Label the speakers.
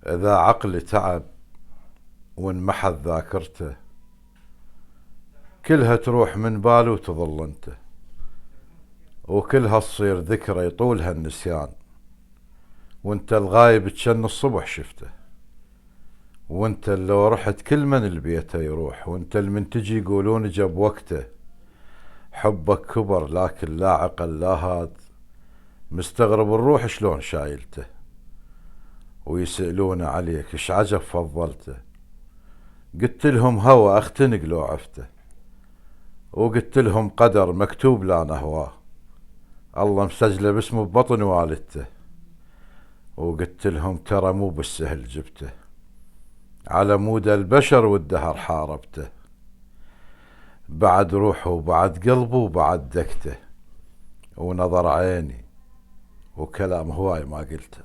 Speaker 1: إذا عقلي تعب وانمحت ذاكرته، كلها تروح من بالي وتظل انت، وكلها تصير ذكرى يطولها النسيان، وانت الغايب تشن الصبح شفته، وانت اللي لو رحت كل من البيت يروح، وانت المن تجي يقولون جاب وقته. حبك كبر لكن لا عقل لا هاد، مستغرب الروح شلون شايلته، ويسألون عليك اش عجب فضلته. قلت لهم هوى اختنق لو عفته، وقلت لهم قدر مكتوب لا نهواه، الله مسجله باسمه ببطن والدته. وقلت لهم ترى مو بالسهل جبته، على مود البشر والدهر حاربته، بعد روحه وبعد قلبه وبعد دكته، ونظر عيني وكلام هواي ما قلته.